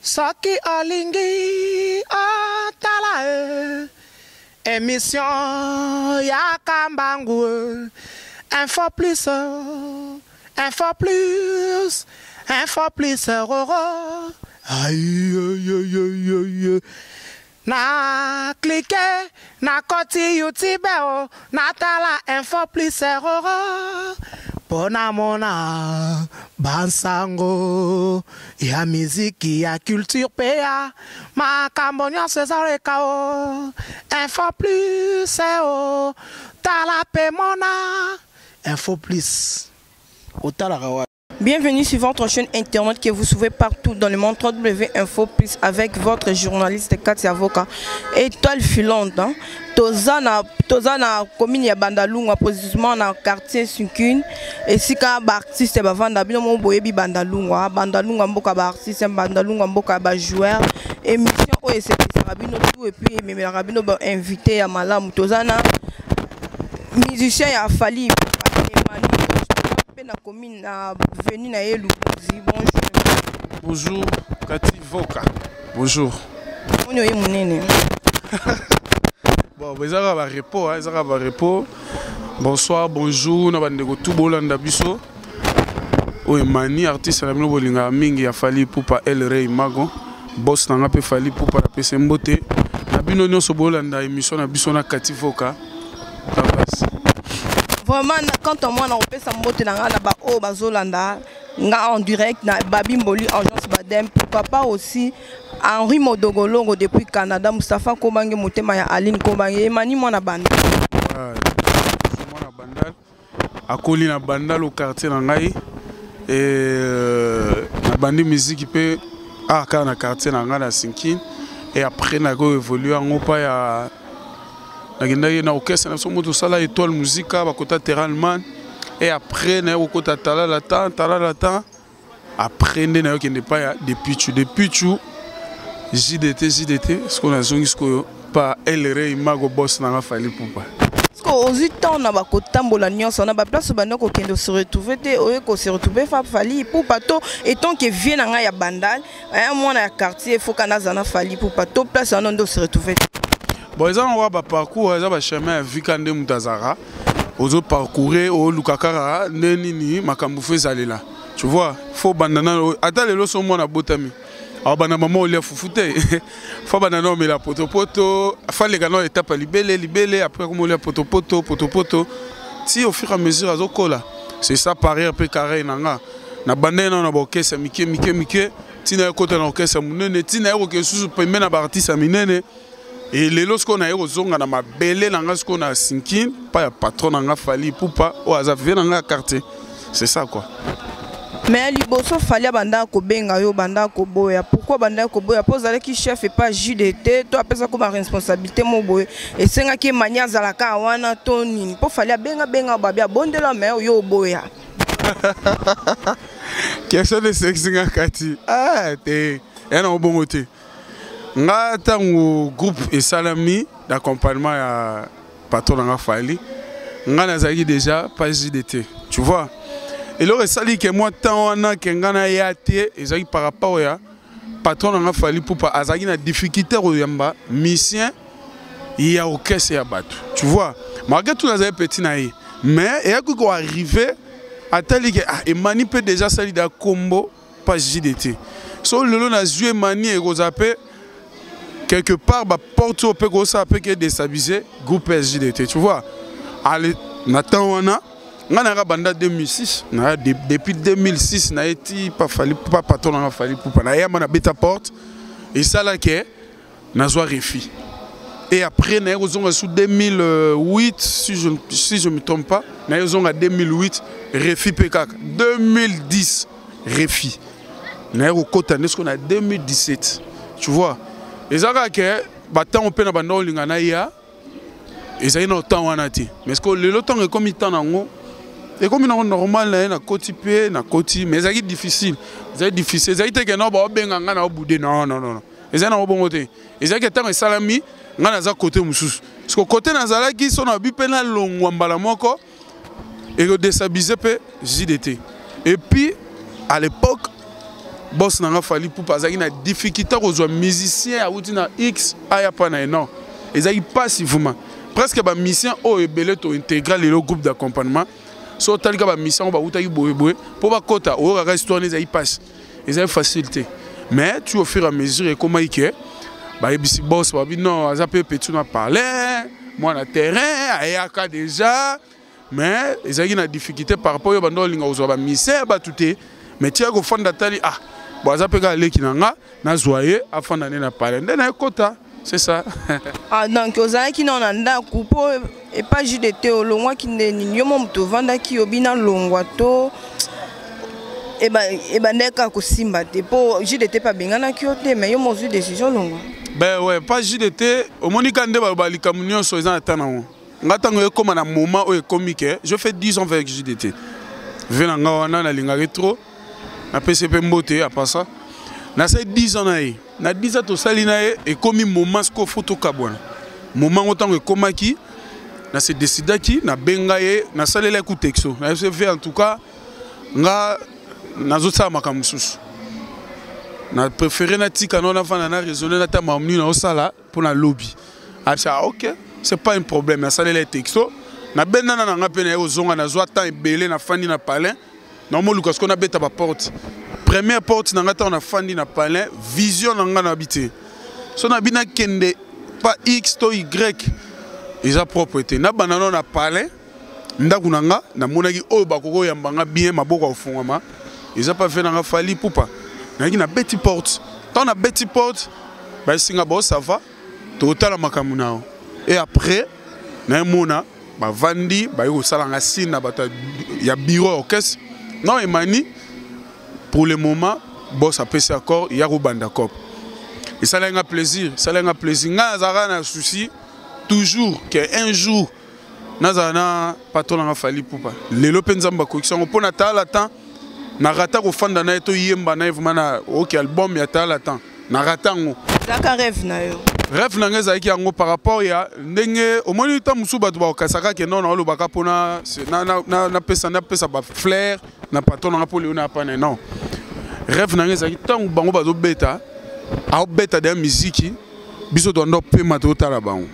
Soki olingi otala émission ya Kambangu info plus aïe na cliquer na koti YouTube na tala info plus pona mona bansango ya miziki ya culture pea makambo nyonso ezaleka info plus tala pe mona info plus otalaka. Bienvenue sur votre chaîne internet que vous suivez partout dans le monde www.info plus avec votre journaliste Katia Voka. Étoile filante. Tozana commune ya Bandalungwa positionnement dans quartier Sunkune et si ka ba artiste ba vanda bino mo boyebi Bandalungwa mboka ba artiste Bandalungwa mboka ba joueur émission o et c'est bino tout et puis même rabino ba invité ya malamu tozana musicien ya Fali na commune na venu na Elubuzi. Bonjour Katia Voka. Bonjour. On est monene. Bon, ils ont un repos. Bonsoir, bonjour, nous avons tout bolanda biso. Oui, mani artiste na bino bolinga mingi ya Fali Pupa El Rey Mago. Boss na ngape Fali Pupa la pese mbote. Na bino nyonso bolanda émission na biso na Katia Voka. Vraiment quand on moi na pesa mbote na nga na ba o bazolanda nga en direct na Babi Mboli agence Badem, pourquoi pas aussi Henri Modogolongo depuis Canada, Mustafa Kobange motema ya Aline Kobange mani mwana bandal. Mwana bandal akoli na bandal au quartier na ngai et na bandi musique pe aka na quartier na ngai na Sinkine et après na go évoluer en opa ya na orchestre na somo to sala étoile musica ba kota Terralman et après na ko kota talala après na yo kende pa ya depuis tu JDT ce qu'on a zongi ce que pas El Rey Mago boss na Fali Pupa parce que aux temps na ba kotambola nyonso na ba place bana ko kende se retrouver te o ko se retrouver Fali Pupa to étant que vient na ya bandal un mona ya quartier faut kana zana Fali Pupa to place on ndo se retrouver. Bon, ils ont un parcours, ils ont un chemin Vikande Mutazara. Ils ont parcouru au Lukakara, Nenini, Makamboufé Zalela. Tu vois, il faut bandana. Attends, les lots sont mon abotami. Alors, bandana maman, il y a foufouté. Il faut bandana, mais la poto. Il faut les gars, étape libellé. Après, comme on a poto. Si au fur et à mesure, ils ont colla. C'est ça, pareil, un peu carré, nanga. Na bandana, on a boqué, ça mike. Tina côté dans l'orchestre, munene. Tina ok, sous paiement na bartiste, minene. Et les lots qu'on a eu aux zonga na ma belle nanga ce qu'on a Sinkine, pas ya patron nanga Fali Pupa ou azavé nanga quartier. C'est ça quoi. Mais liboso Fali banda ko benga yo banda ko boya. Pourquoi banda ko boya? Pose avec qui chef et pas JDT, toi appelle ça comme responsabilité mon boy. Et c'est nga qui mania zalaka wana toni. Pour Fali benga babia bonde la mer yo boya. Question de sexe nga Kati. Ah t'es un bon côté. Nga tango groupe et salami d'accompagnement à patron nga Fali nga nazaki déjà pas JDT tu vois et le sali que moi tant wana que nga na yate ezaki par rapport ya patron nga Fali Pupa azaki na difficulté oyamba musicien ya orchestre ya bato tu vois malgré tout nazaki petit naï mais et ko arriver à tali que Emani peut déjà sali da combo pas JDT so lelo na jouer Mani et Rosape quelque part, bah, porte au peu ça peut que déstabiliser groupe SJDT, tu vois. Allez, Nathan on a banda 2006, depuis 2006, n'a été pas Fali pas patron n'a Fali Pupa, n'a y a bêta porte et ça là que n'a soit refi. Et après n'a eu sous 2008 si je me trompe pas, n'a eu en 2008 refi PK 2010 refi. N'a eu cotané ce qu'on a 2017, tu vois. Et ça que batan on peut na bando lingana ya et ça ino temps wanati mais ce que le temps est comme temps nango et comme normal na koti pe na koti mais ça est difficile ça que non ba benga ngana obude non et ça na obongote et ça que temps salami ngana za côté mususu parce que côté na zala qui sont na bipe na longwa mbala moko et que déstabiliser pe JDT et puis à l'époque boss nanga fali pour pas na difficulté aux musiciens à outina X aya pa na non ezaki passivement presque ba musicien o ebele to intégrer le groupe d'accompagnement so talika ba musicien ba utaki boye pour ba kota o ga histoire les ay passe ezaki facilité mais tu au fur et à mesure et comment ike ba ebisi boss ba bi non aza pe petit na parler moi na terrain ayaka déjà mais ezaki na difficulté par rapport yo bando linga ozo ba musicien ba touté mais tu as go fond datali ah bon aza pe ga leki nanga na zoyer afin d'aller na parler na kota. C'est ça. Ah, donc, aux gens qui n'ont pas coupé et pas juste de théologie qui n'y a pas vendre qui obina longwato et ben neka kosimba te pour JDT pas bien na kiote mais yo mozu décision longue. Ben ouais, pas JDT au monika nde ba likamunyo so ezana tana. Ngata ngoye comme na moment o comique, je fais 10 ans avec JDT. Venanga wana na linga retro na PCP mbote à part ça. Na sai 10 ans na 10 ans to salina et comme moment sko photo kabwana. Moment autant que komaki na se décidaki na bengaye na salela ku texto. Na fait en tout cas nga nazotsa makamususu. Na préféré na tika non avant na raisonner na ta mamnu na osala pour na lobby. Ah OK, c'est pas un problème na salela texto. Na benana na nga pena ozonga na zwa temps ebele na fandi na palais. Na mo lukas ko na beta ba porte. Première porte na ngata on a fandi na palais vision na nga na habité so na bina kende pas X to Y ils a propriété na banano na palais ndaku nanga na monaki oyo bakoko yambanga bien maboko ofungama ils a pas fait na fali poupa na ki na beti porte tant na beti porte ba singa bo ça va total makamunao et après na mona ba vandi ba yo sala nga sina bata ya bureau orchestre non emani. Pour le moment, boss a passé accord, il y a Rubanda Cop. Et ça a un plaisir, ça a un plaisir. Nous avons un souci, toujours, qu'un jour, nous avons un patron qui a fallu pour pas. Les Lopenzamba Coxon, on peut attendre le temps. Nous avons un fan de Naito Yemba, nous avons un album, il y a le temps. Nous avons un rêve. Rêve nanga qui est par rapport à ndenge au moins le temps musu batu ba kasaka ke non lo baka pona na pesa ba flair na patron na poli na pa non rêve nanga qui tant bango bazo beta a beta de musique biso do ndo pe mato tala bango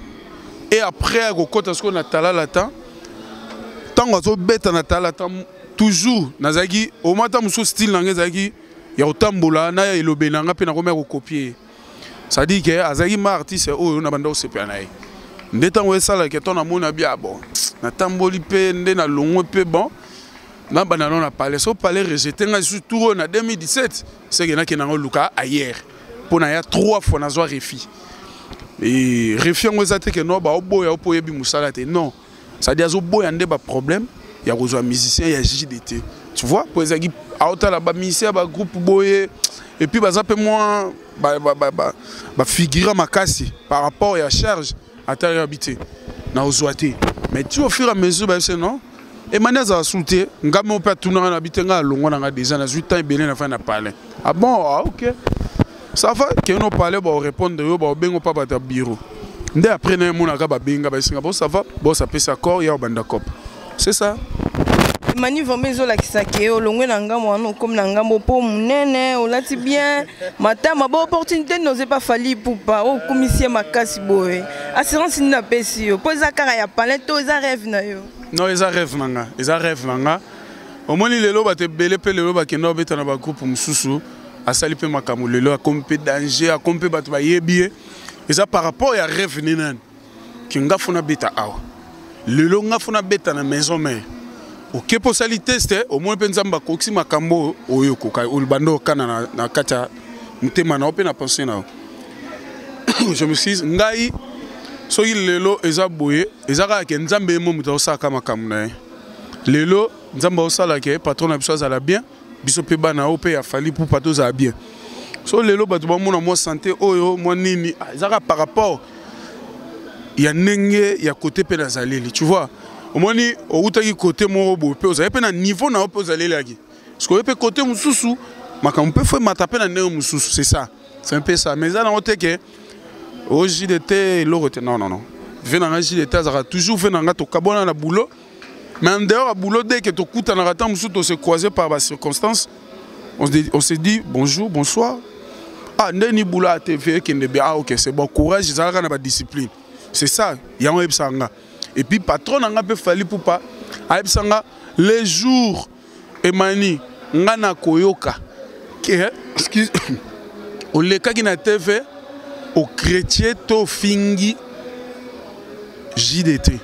et après ko kota ce qu'on a tala la temps tant bazo beta na tala temps toujours nazaki au moins temps musu style nanga zaki ya otambola na ya elobe nanga pe na ko me copier. Ça dit que Azaki ma artiste oh na banda osepianaye. Ndeta we sala ke ton amona bia bon. Na tamboli pe nde na longo pe bon. Na banda non na parler so parler rejeter nga surtout na 2017. C'est que na ke na luka ailleurs. Pour na ya 3 fois na zo refi. Et refi ngo zate ke no ba oboya opoye bi musala te non. Ça dit azo boya nde ba problème ya ko zo musicien ya JDT. Tu vois pour ezaki auta la ba musicien ba groupe boye et puis baza pe moi figure makasi par rapport à la charge à ta habité na ozwate mais tu au fur et à mesure bah c'est non et maneza a sauté ngamo peut tourner na habité nga longo na déjà na 8 ans et belé na fin na parler ah bon ah OK ça va que nous parler ba répondre yo ba bengo pa bata bureau ndé après na mona ka ba benga ba singa bon ça va bon ça peut s'accord ya banda cop c'est ça. Mani vomezo la kisake o longwe na ngambo wana comme na ngambo po munene o lati bien matama ba opportunité n'osait pas falli pour pas o commissaire makasi boye assurance ni na pesi yo po za kara ya palais to za rêve na yo non eza rêve nanga au moni lelo ba te belé pe lelo ba kendo beta na ba groupe mususu asali pe makamu lelo a compé danger a compé ba ba yebi eza par rapport ya rêve ni nan ki ngafuna beta awa lelo ngafuna beta na maison mère. OK pour ça tester au moins penzamba koksi makambo oyo koka ulbando kana na kata mutema na open na penser na je me suis ngai so il lelo eza boye eza ka ke nzambe mo muta osaka makamu na lelo nzamba osala ke patron na biso azala bien biso pe bana o pe ya fali pour pato za bien so lelo batu ba mona mo santé oyo mo nini eza ka par rapport ya nenge ya côté pe na zaleli tu vois. Au moins, au côté mon vous avez un niveau na vous allez là. Parce que vous côté mususu, on peut faire mataper na neo mususu, c'est ça. C'est un peu ça. Mais ça, on a que au JDT, non. Venant à JDT, ça a toujours fait un gâteau cabona na boulot. Mais en dehors, à boulot, dès que tu coûtes un ratant mususu, tu se croisé par les circonstances. On s'est dit bonjour, bonsoir. Ah, Ndeni Boula TV, ah ok, c'est bon, courage, ils ont la discipline. C'est ça, il y a un Epsanga. Et puis, patron, on a fallu pour pas. À Epsanga, les jours, Emani, Ngana Koyoka, excuse, au Leka qui na TV, au chrétien, to fingi, JDT.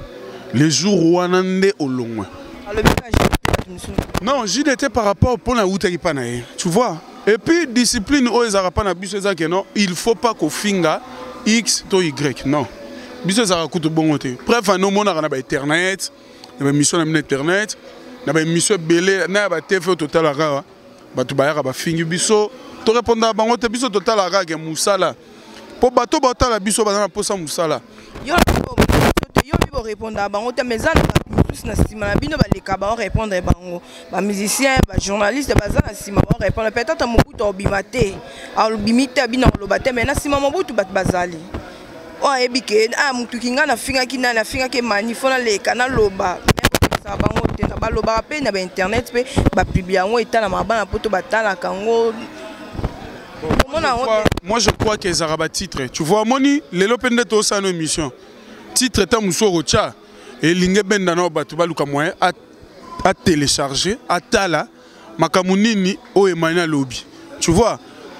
Les jours où on est au long. Non, JDT par rapport au point où tu vois. Et puis, discipline, il ne faut pas qu'on finga X to Y. Non. Bref, nous avons Internet, nous avons mission Internet, nous avons mission Belé, nous avons TV total à Rara. Nous avons fingi biso. Tu réponds à Bango, tu biso total à Rara, Moussala. Pour bateau, bateau, la biso, bazana posa Moussala. Yo répondre à Bango, mais ça, na sima bino ba leka ba répondre bango ba musicien ba journaliste ba za na sima ba répondre peut-être mobutu obimate albimite bino lobate mais na sima mobutu bat bazali o ebike mutu kinga na finga ke manifona leka na loba sa bango te na ba loba pe na ba internet pe ba publier ngo eta na mabana poto batala kango. Moi je crois que Zaraba titre tu vois moni les lopende to sa no émission titre ta musoro cha et l'inge bendana batuba luka moyen à télécharger à tala makamunini o emana lobby tu vois.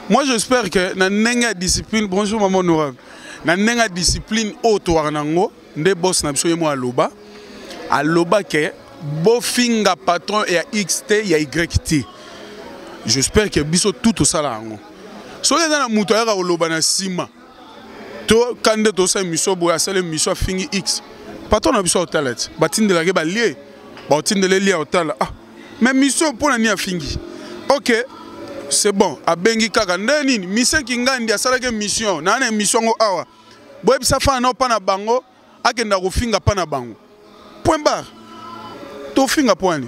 Moi j'espère que na nenga discipline bonjour maman honorable na nenga discipline auto warnango nde boss na biso yemo aloba ke bo finga patron et XT ya YT. J'espère que biso tout ça là ngo so les na muto ya oloba na sima to kande to sa mission boya sele mission fingi X patron na biso hotel batinde la ba lié batinde le lié hotel ah mais mission pour na ni fingi OK c'est bon abengi kaka ndeni mission kingandi asala ke mission na na mission ngo awa boyebi sa fa na pa na bango akenda ko finga pa na bango point barre to finga point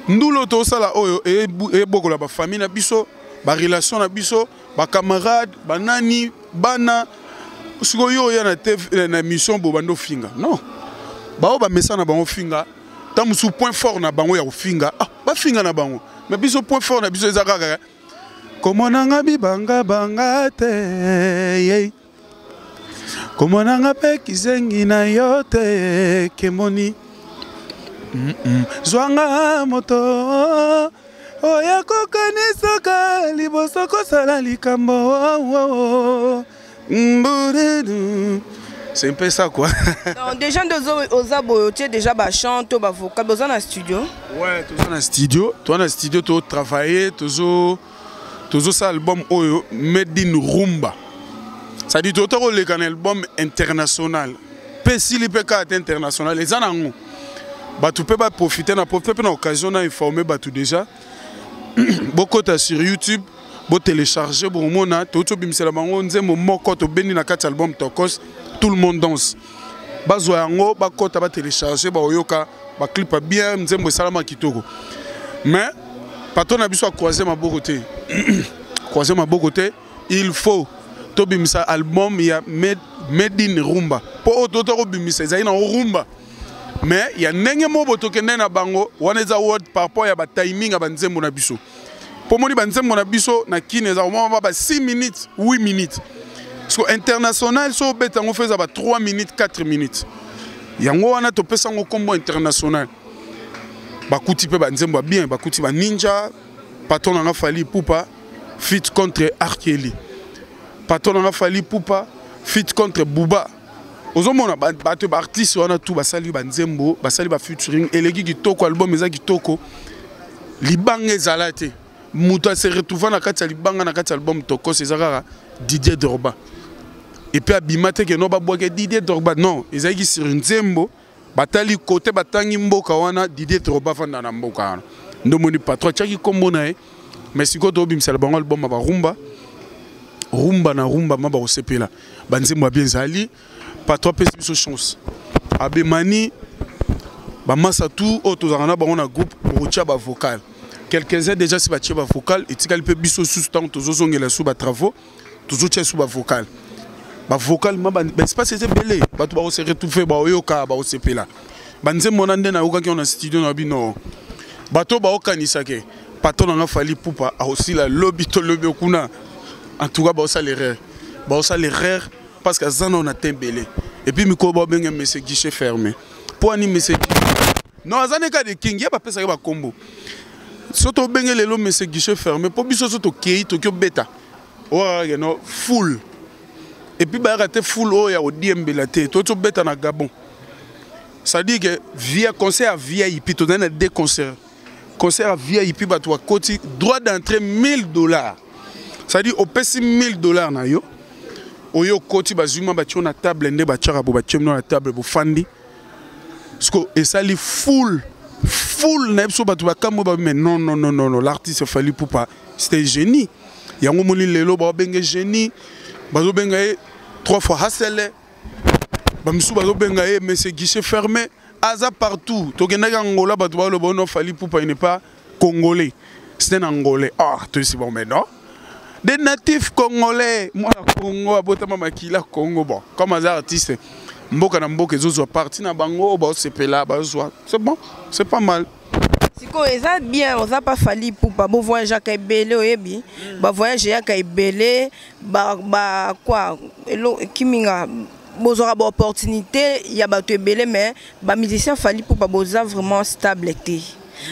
ndulo to sala oyo e bokola ba famille na biso ba relation na biso ba camarade ba nani bana siko yo ya na mission bo bando finga non ba o ba message na bango finga tamu su point fort na bango ya ko finga ah ba finga na bango mais biso point fort na biso ezaka komonanga bibanga banga te komonanga pe kizengi na yote kemoni zwanga moto oya kokanisaka liboso kosala likambo. C'est un peu ça quoi. Donc déjà aux abo tu es déjà ba chante ba vocal besoin dans studio. Ouais, toujours dans studio, toi dans studio tu travailler toujours ça album oyo made in rumba. Ça dit tout le album international. Pesili peka international les anango. Ba tu peux pas profiter na occasion na informer ba tout déjà. Beaucoup sur YouTube. Bo télécharger bon mona toto bimsela bango nzembo moko to beni na kati album Tokos tout le monde danse bazo yango ba kota ba télécharger ba oyoka ba clip bien nzembo salama kitoko mais patron na biso a croiser ma beauté il faut to bimsa album ya made in rumba po toto bimisa za ina rumba mais ya ndenge mo botokende na bango wana za word par rapport ya ba timing ya ba nzembo na biso. Pour moi, je biso na kine za 6 minutes, 8 minutes. Parce que international, so bet on fait 3 minutes, 4 minutes. Yango wana to pesa ngo combo international. Ba kuti pe ba nzembo bien, ba kuti ba ninja, patron na Fally Ipupa fit contre Arkeli. Patron na Fally Ipupa fit contre Bouba. Ozomona ba artiste wana tout ba sali ba nzembo, ba sali ba featuring elegi kitoko album eza kitoko. Libange zalate. Mouta se retrouve na kati libanga na kati album Tokos ezaka Didier Drogba. Et puis abimate ke no ba boke Didier Drogba non, ezaki sur nzembo batali côté batangi mboka wana Didier Drogba fanda na mboka wana. Ndomoni patron chaki kombo na mais siko to bimisa le bango album ba rumba maba osepela. Banzembo bien zali patron pesi biso chance. Abemani ba masa tout autozana bango na groupe rocha ba vocal. Quelques-uns déjà si batie ba vocal et tikali pe biso sous temps tozo zongela sous ba travaux tozo tia sous ba vocal maba espace c'est belé ba to ba se retrouver ba oyoka ba osepela banze monande na oka ki on a studio na bino ba to ba okanisa ke patron n'a fallu pour pas aussi la lobby to lobby kuna en tout cas bah ça l'erreur parce que ça on a tembelé et puis miko ba benga monsieur guichet fermé pour ani monsieur non ça n'est qu'à des king ya pas pesa ba combo surtout benga les lo monsieur guichet fermé pour biso surtout kei tokyo beta ouais no full et puis bah raté full oh ya odiembe la tête tout beta na Gabon ça dit que via concert VIP to dans des concerts concert VIP ba toi côté droit d'entrée $1000 ça dit au pesi $1000 na yo oyo côté bazuma ba tion na table ndé ba tchara bo ba tchemno na table bo fandi parce et ça li full na so ba to ba kambo ba mais non l'artiste fallu pour pas c'était génie yango moni lelo ba benga génie bazo benga 3 fois hasele ba misu bazo benga mais c'est guichet fermé aza partout tokenda Angola ba to ba le bon fallu pour pas il n'est pas congolais c'est un angolais ah tu sais bon mais non des natifs congolais moi Congo abotama makila Congo bon comme un artiste mboka na mboka ezo parti na bango ba c'est pela ba c'est bon c'est pas mal. Siko eza bien, on a pas fallu pour pas beau voyage à Kaibele oyebi, ba voyage à Kaibele, ba quoi, elo kiminga bozora ba opportunité, il y a ba te belé mais ba musicien fallu pour pas boza vraiment stabilité.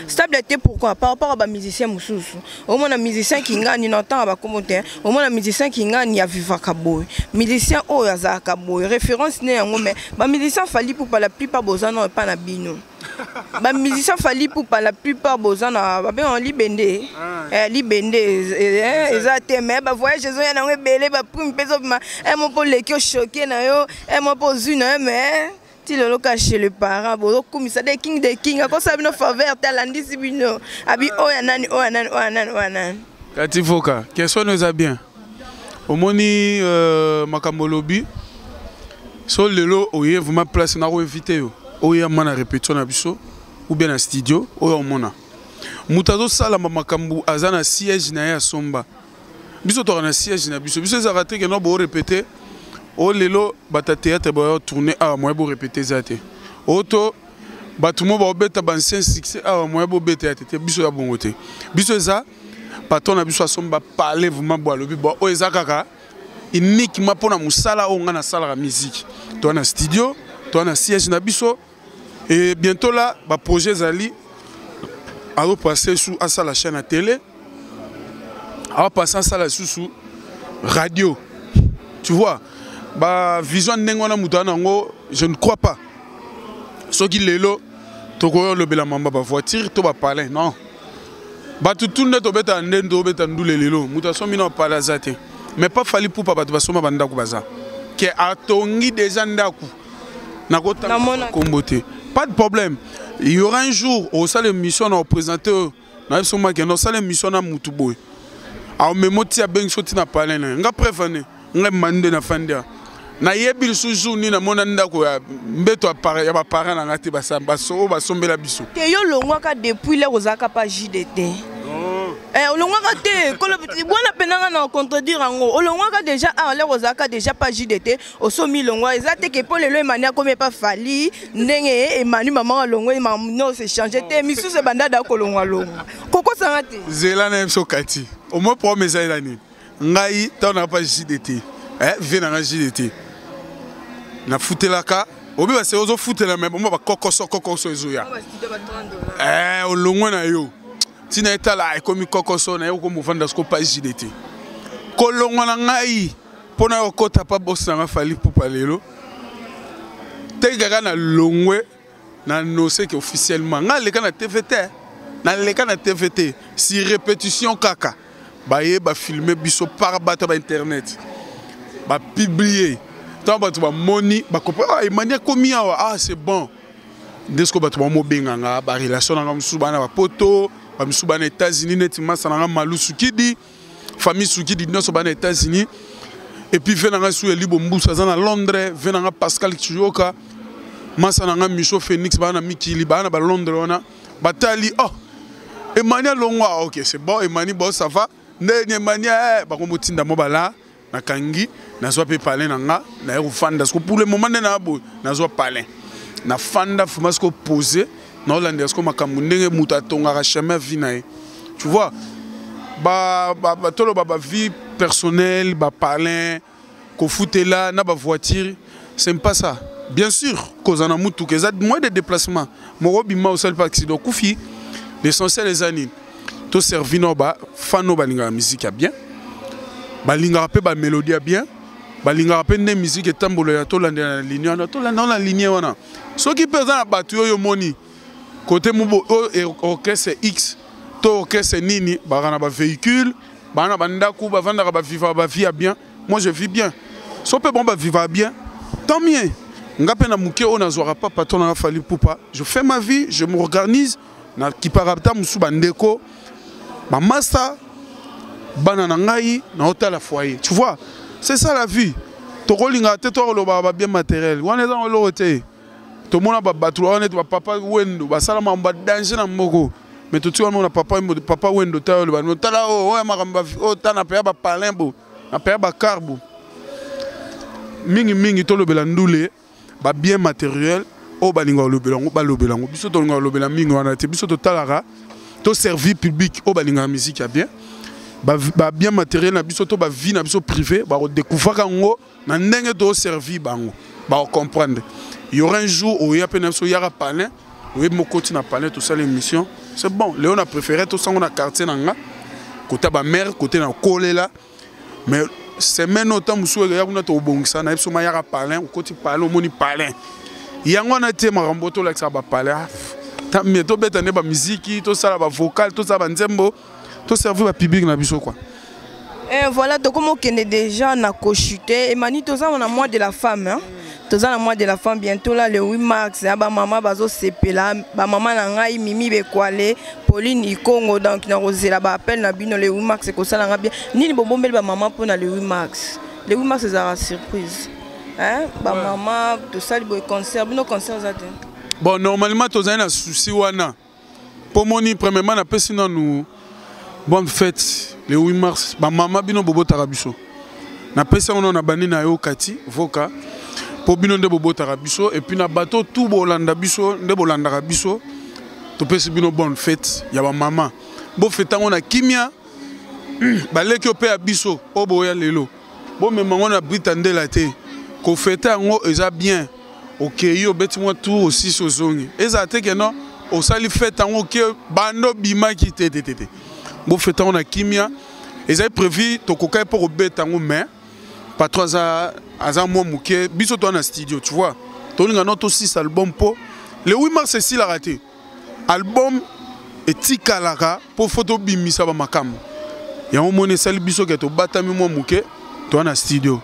Stabilité pourquoi? Par rapport à ba musicien mususu. Au moins un musicien qui gagne n'entend ba commenter, au moins un musicien qui gagne ya viva kaboy. Musicien o ya za kaboy, référence né en mais ba musicien fallu pour pas la plupart boza non pas na bino. Ba musicien fallu pour pas la plupart boza na ba ben en libende. Libende exact mais ba voyage zo ya na belé ba prime peso ma e mo pour les qui choqué na yo, e mo pour une mais ti le loka chez les parents bo comme ça des king ako ça bino faveur talandi sibino abi oya nani Katifoka question nous a bien omoni makambo lobi so lelo oye vous ma place na invité yo oya mana répétition na biso ou bien na studio oya omona mutazo sala makambo azana siège na ya somba biso to na siège na biso za raté que no bo répéter o lelo bata théâtre ba tourner à moi bo répéter zate auto batumo ba obeta ba ancien succès à moi bo beta tete biso ya bongote biso za patron na biso somba parler vraiment bo lobi bo o ezakaka uniquement pour na musala o ngana sala la musique to na studio to na siège na biso et bientôt là ba projet zali a repasser sous à la chaîne à télé a passer ça la sous radio tu vois. Ba vision nengona mutana ngo je ne crois pas soki lelo toko le bela mamba ba voiture to ba parler non ba tout ne to beta ndendo beta ndule lelo mutaso mina parler zate mais pas fallu pour pas ba soma banda ku baza ke atongi déjà ndaku na kota kombote pas de problème il y aura un jour au salle émission na présenter na soma ke no salle émission na mutuboy a memoti ya beng soti na parler na nga prévenir nga mande na fandia na yebil suzu ni na mona ndako ya mbeto appareil ya ba parents na ngati basamba so basombela biso te yo longwaka depuis le ozaka pa JDT olongwaka te kolo bona penanga na contredire ngo olongwaka déjà le ozaka déjà pa JDT osomi longwa ezate ke pour lelo emania comme pas fali ndenge emani maman longwa no se changer te misu se bandada kolongwa longwa koko sanga te zela na so kati au moins promesse ila ni ngai ta na pa JDT vient na JDT na futelaka obi ba se ozo futela même mo ba kokoso ezoya olongwa na yo tina etala ekomi kokoso na yo ko muvanda sko pa JDT kolongwa na ngai pona okota pa bosa nga fali pour palelo tegaka na longwe na nose que officiellement nga leka na TVT si répétition kaka ba ye ba filmer biso par bato ba internet ba publier tant ba to ba moni ba kopé emania komi awa c'est bon desko ba to ba mo benganga ba relation na msusu bana ba poto ba msusu bana États-Unis netima sananga malu sukidi famille sukidi noso bana États-Unis et puis venanga su elibo mbusa za na Londres venanga Pascal Chiyoka masananga Micho Phoenix bana mikili bana ba Londres ona batali emania longwa OK c'est bon emani bon ça va ndenge mania ba ko mutinda mobala na kangi na zo pe parler nanga na yo fanda parce pour le moment na bo na zo parler na fanda fuma sko poser na Hollande sko makambu ndenge muta tonga chemin vinae tu vois. Tolo vie personnelle, parler, qu'on foute là, na voiture, c'est pas ça. Bien sûr, cause en a moutou, que ça moins de déplacements. Mon robima au seul accident, koufi, l'essentiel des années. Tout servi no fan no balinga musique bien, balinga rappé ba mélodie bien, balinga rappé ne musique et tambolo ya to la ligne, to la ligne wana. Ce qui peut dans la battu yo moni, côté mubo orchestre X. C'est nini, barana ba véhicule, barana bandaku, ba vanda ba vivre ba vie bien. Moi je vis bien. Si on peut bon ba vivre bien, tant mieux. Ngapé na muké on n'azora pas patron na fali poupa. Je fais ma vie, je m'organise na kiparapta musu bandeko. Ba masta banana ngai na hôtel la foyer. Tu vois, c'est ça la vie. To rolinga te to lo ba bien matériel. On est dans le hôtel. To mona ba batru on est ba papa wendo, ba sala ma ba danger na moko. Mais tout de suite, on a papa Wendo Tao, on tala oh maramba oh tana paya ba palembo, na paya ba carbo. Mingi to le belandoule, ba bien matériel, oh balinga le belango, ba le belango. Biso to le belango mingi wana te biso to talara, to service public, oh balinga musique ya bien. Ba bien matériel na biso to ba vie na biso privé, ba découvrir kango na ndenge to servir bango, ba comprendre. Il y aura un jour où il y a peine so yara palin, où il mo continue à parler tout ça l'émission. C'est bon, Léon a préféré tout ça, on a quartier nanga, côté ba mère, côté na collé là. Mais c'est maintenant autant monsieur regarde on a to bongisa na ebso mayara palin, côté palin, moni palin. Yango na te maramboto là que ça ba palin. Ta mais to beta ne ba musique, to ça ba vocal, to ça ba nzembo, to servir ba public na biso quoi. Et voilà, donc comme on est déjà na cochuté et mani to ça on a mois de la femme hein. Tous les mois de la femme bientôt là le 8 mars ba maman bazo sepela ba maman na ngai mimi be kwale Pauline Ikongo donc na rozela ba appel na bino le 8 mars ko sala nga bien nini bobombeli ba maman pour na le 8 mars le 8 mars c'est une surprise hein ba maman tout ça le concert bino concert ça bon normalement tous un souci wana pour moni premièrement na pesi na nous bonne fête le 8 mars ba maman bino bobo tarabiso na pesi on a bani na yo kati voka pour bino de bobo tarabiso et puis na bateau tout bolanda biso de bolanda biso to pesi bino bonne fête ya ba maman bo fêta on a kimia baleki opé biso o boya lelo bo même on a britande la té ko fêta ngo eza bien OK yo beti moi tout aussi sozongi eza te que non o sali fêta ngo ke bando bima ki té bo fêta on a kimia eza prévu to kokai pour beta ngo mais pas trois à moi mouké biso toi na studio tu vois ton nga notre 6 album po le 8 mars c'est si la raté album et tikalaka pour photo bimisa ba makam ya on mone sali biso ke to batami moi mouké toi na studio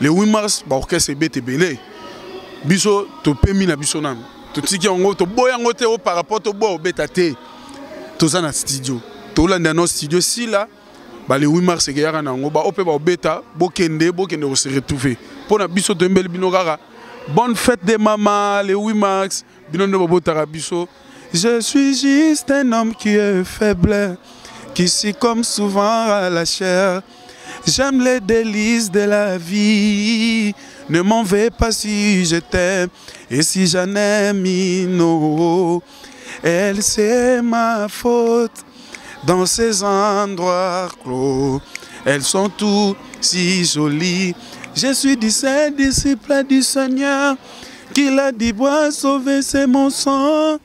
le 8 mars ba orchestre bete belé biso to pemi na biso nam to tiki ngo to boya ngote o par rapport to bo beta te to za na studio to landa no studio si là bah le 8 mars c'est gars na ngo ba opé ba beta bokende on se retrouver pour na biso to mbeli bino kaka bonne fête des mamans le 8 mars bino no bobo tarabiso je suis juste un homme qui est faible qui succombe souvent à la chair j'aime les délices de la vie ne m'en vais pas si je t'aime et si j'en aime une elle c'est ma faute. Dans ces endroits clos, elles sont toutes si jolies. Je suis disciple du Seigneur, qu'il a dit bois sauver c'est mon sang.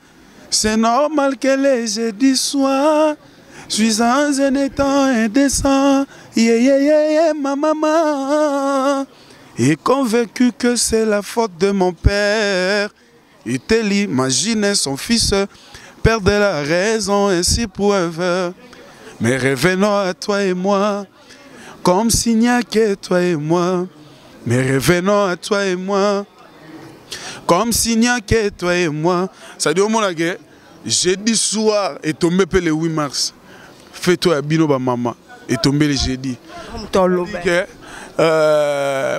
C'est normal que les jeudis soient, je suis un étant indécent. Ma maman est convaincu que c'est la faute de mon père. Il imaginait son fils perdre la raison ainsi pour un verre. Mais revenons à toi et moi, comme s'il n'y a que toi et moi. Mais revenons à toi et moi, comme s'il n'y a que toi et moi. Ça dit au moins que jeudi soir est tombé le 8 mars. Fais-toi à Bino ba maman est tombé le jeudi.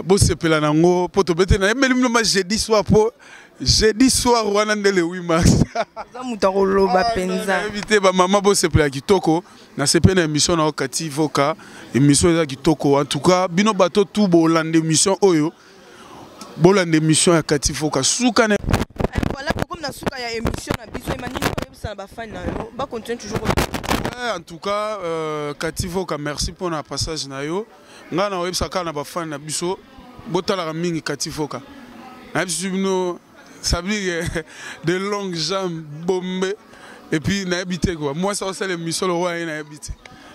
Bon c'est pela nango pour tomber na mais jeudi soir pour jeudi soir wana le 8 mars. Za mutaro ba penza. Invité ba maman bo c'est pela kitoko na sepe na émission na okati voka émission za kitoko en tout cas bino bato tout bolande émission oyo bolande émission ya kati voka suka na voilà comme na suka ya émission na biso emanini ko yebisa ba fan na yo ba continuer toujours En tout cas, Kativoka, merci pour le passage. Nga na websaka na bafan na biso botala mingi Kativoka. Na biso ça veut dire de longues jambes bombées et puis na habité quoi. Moi ça c'est le mission le roi na habité.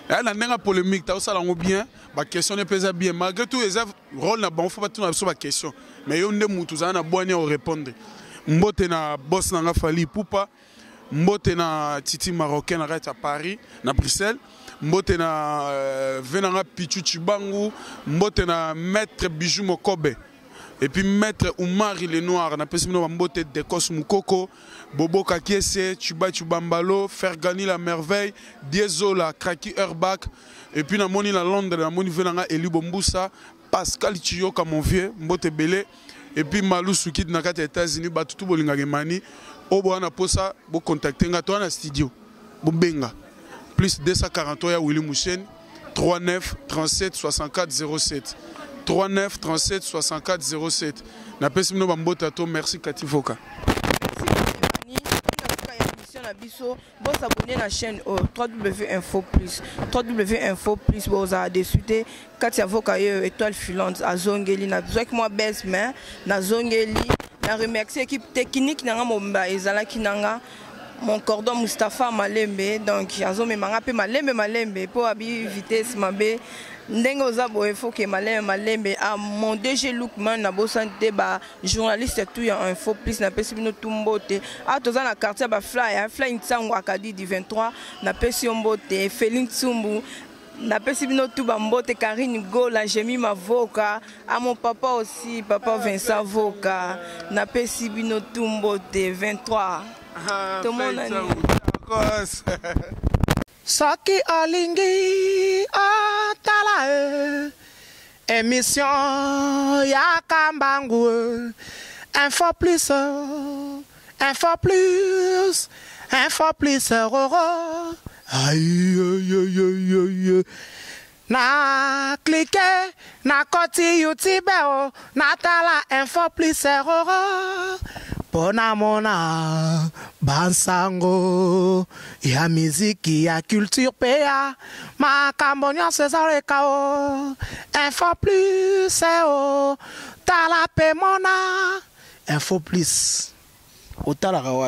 Là na ndenga polémique ta ça lango bien, ba question ne pesa bien malgré tout les rôle na bon faut pas tout na biso ba question. Mais yo nde mutu za na boine au répondre. Mbote na boss na nga Fally Ipupa. Mbote na Titi Marocain na à Paris, na Bruxelles. Mbote na Venanga Pichu Chibangu. Mbote na Maître Bijou Mokobe. Et puis Maître Oumari le Noir. Na pesi mino mbote Dekos Mukoko. Bobo Kakiese, Chuba Chubambalo, Fergani la Merveille, Diezola, Kraki Herbach. Et puis na moni la Londres, na moni Venanga Eli Bombusa, Pascal Chiyoka mon vieux, Mbote Belé. Et puis Malou Soukid na kati États-Unis, Batutu Bolinga Gemani. Obo na posa bo contacter nga to na studio bo benga plus 243 ya Willy Mouchen 39 37 64 07 39 37 64 07 na pesi mino bambota to merci Kativoka. Vous abonnez à la chaîne www.info plus www.info plus vous avez décidé Kativoka étoile filante à Zongeli na besoin que moi baisse mais na Zongeli na remercier l'équipe technique nanga momba ezala kinanga mon cordon Mustafa Malembe donc azo me manga pe malembe pour abi vitesse mabe ndenge ozabo il faut que malembe à mon DG Lookman na bosante ba journaliste tout ya info plus na pesi bino tumbote a toza na quartier ba fly ntango akadi du 23 na pesi mbote Félix Tsumbu na pesi bino tout bambote Karine Gola Jemi Mavoka à mon papa aussi papa Vincent Voka na pesi bino tumbote 23 tout le monde Saki Olingi Otala émission ya Kambangu info plus aïe na cliquer na koti YouTube na tala info plus Pona mona bansango ya miziki ya culture PA makambo nyonso ezalekao info plus tala pe mona info plus otalaka